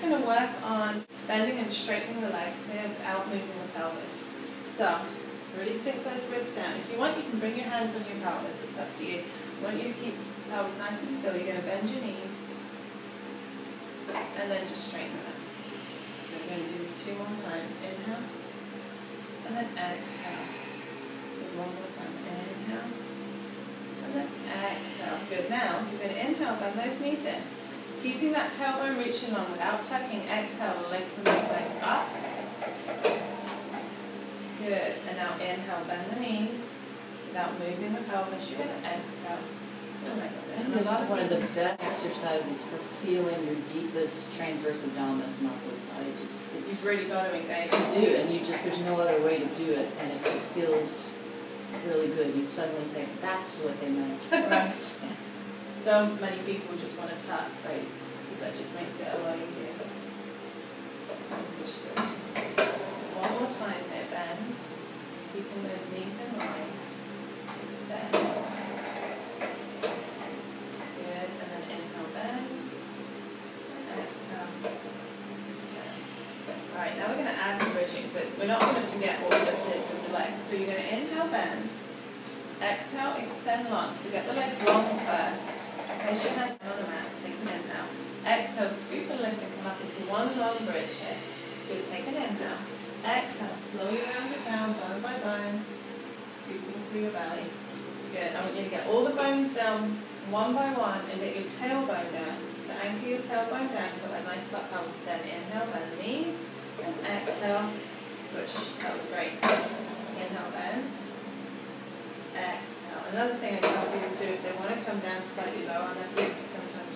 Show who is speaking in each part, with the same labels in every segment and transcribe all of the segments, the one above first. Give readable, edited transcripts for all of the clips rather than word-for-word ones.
Speaker 1: going to work on bending and straightening the legs here without moving the pelvis. So, really sink those ribs down. If you want, you can bring your hands on your pelvis. It's up to you. I want you to keep the pelvis nice and still. You're going to bend your knees and then just straighten them out. We're going to do this 2 more times. Inhale and then exhale. Good, 1 more time. Inhale and then exhale. Good. Now you're going to inhale, bend those knees in. Keeping that tailbone reaching long without tucking. Exhale, lengthen those legs up. Good. And now inhale, bend the knees without moving the pelvis. You're going to exhale.
Speaker 2: And this is one of the best exercises for feeling your deepest transverse abdominis muscles.
Speaker 1: You've really got to engage.
Speaker 2: You do, and there's no other way to do it, and it just feels really good. You suddenly say, that's what they meant.
Speaker 1: Right. So many people just want to tuck, right? Because that just makes it a lot easier. Push through. 1 more time here, bend. Keeping those knees in line. Extend. Good, and then inhale, bend. And exhale. Extend. Alright, now we're going to add the bridging, but we're not going to forget what we just did with the legs. So you're going to inhale, bend. Exhale, extend long. So get the legs long first. Place your hands on the mat, take an inhale. Exhale, scoop and lift and come up into one long bridge here. Good, take an inhale. Exhale, slowly round it down, bone by bone. Scooping through your belly. Good, I want you to get all the bones down one by one and get your tailbone down. So anchor your tailbone down, put that nice flat pelvis. Then inhale, bend the knees. And exhale, push. That was great. Inhale, bend. Exhale. Another thing I tell people to do if they want to come down slightly lower on their feet, sometimes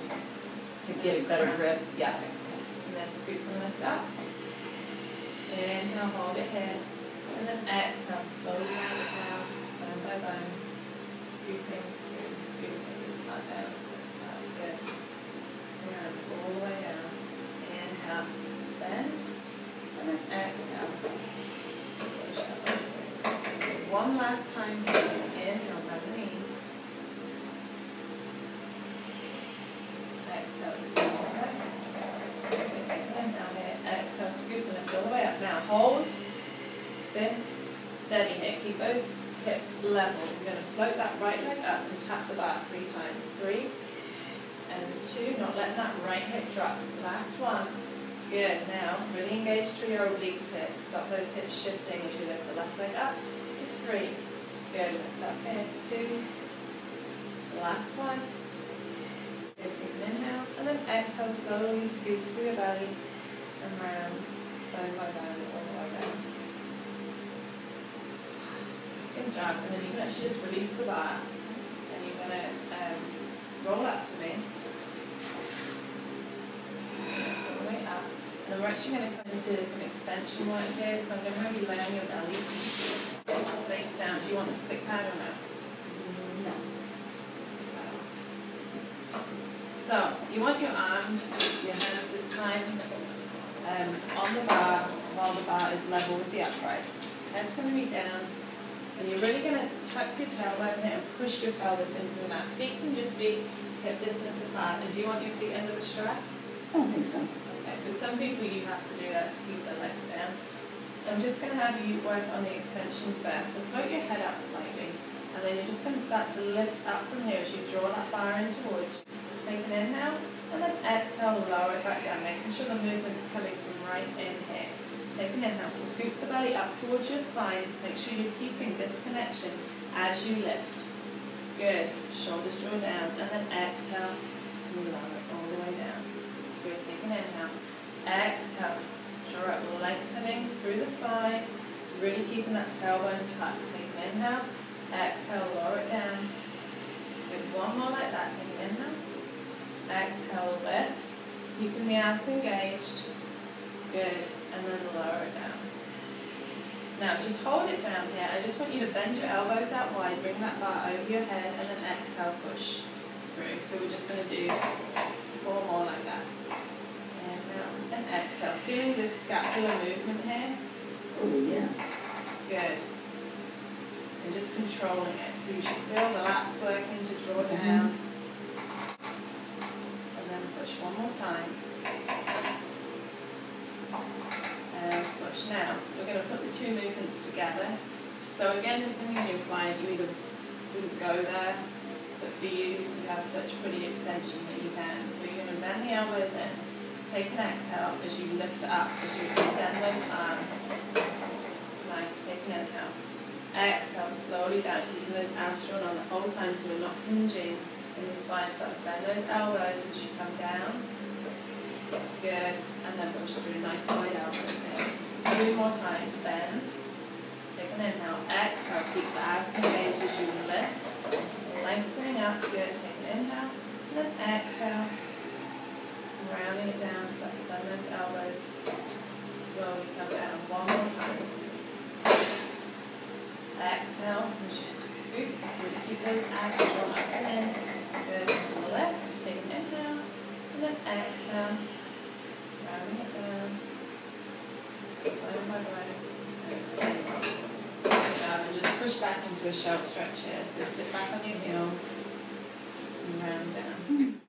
Speaker 2: to get a better grip.
Speaker 1: Yeah. And then scoop and lift up. Inhale, hold it here. And then exhale, slowly round it down, bone by bone. Scooping, scooping, this part down, this part, good. Round all the way down. Inhale, bend. And then exhale. Push that way through. One last time here. Inhale, bend the knees. Exhale, extend the legs. Take the inhale here. Exhale, scoop and lift all the way up. Now hold this steady here. Keep those hips level. You're going to float that right leg up and tap the bar 3 times. 3 and 2. Not letting that right hip drop. Last one. Good. Now really engage through your obliques here to stop those hips shifting as you lift the left leg up. 3. Good. Lift up here. 2. Last one. Good. Take an inhale. And then exhale. Slowly scoop through your belly and round. Bone by bone all the way down. Good job. And then you can actually just release the bar. And you're going to roll up for me. All the way up. And we're actually going to come into some extension work here. So I'm going to have you lay on your belly. Face down. Do you want the stick pad or no?
Speaker 2: No.
Speaker 1: So you want your arms, your hands this time on the bar while the bar is level with the uprights. Head's going to be down. And you're really going to tuck your tailbone here and push your pelvis into the mat. Feet can just be hip distance apart. And do you want your feet under the strap?
Speaker 2: I don't think so.
Speaker 1: Okay, with some people you have to do that to keep their legs down. I'm just going to have you work on the extension first. So float your head up slightly. And then you're just going to start to lift up from here as you draw that bar in towards you. Take an inhale. And then exhale, lower it back down. Making sure the movement's coming from right in here. Take an inhale, scoop the belly up towards your spine. Make sure you're keeping this connection as you lift. Good. Shoulders draw down. And then exhale, lower it all the way down. Good. Take an inhale. Exhale. Draw up, lengthening through the spine. Really keeping that tailbone tucked. Take an inhale. Exhale, lower it down. Good. One more like that. Take an inhale. Exhale, lift. Keeping the abs engaged. Good. And then lower it down. Now just hold it down here. I just want you to bend your elbows out wide, bring that bar over your head, and then exhale, push through. So we're just going to do 4 more like that. Inhale and exhale. Feeling this scapular movement here?
Speaker 2: Oh, yeah.
Speaker 1: Good. And just controlling it. So you should feel the lats working to draw down. And then push one more time. So again, depending on your client, you either wouldn't go there, but for you, you have such pretty extension that you can. So you're going to bend the elbows in, take an exhale as you lift it up, as you extend those arms. Nice, take an inhale. Exhale, slowly down, keeping those abs drawn on the whole time so we're not hinging in the spine. So let's bend those elbows as you come down. Good, and then push through nice wide elbows in. 2 more times, bend. Take an inhale, exhale, keep the abs engaged as you lift. Lengthening up, good, take an inhale, and then exhale. Rounding it down, so let's bend those elbows. Slowly come down, 1 more time. Exhale, as you scoop, really keep those abs drawn up and in. Good, lift, take an inhale, and then exhale. Rounding it down. Bone by bone. Exhale. Good job, and just push back into a short stretch here. So sit back on your heels and round down.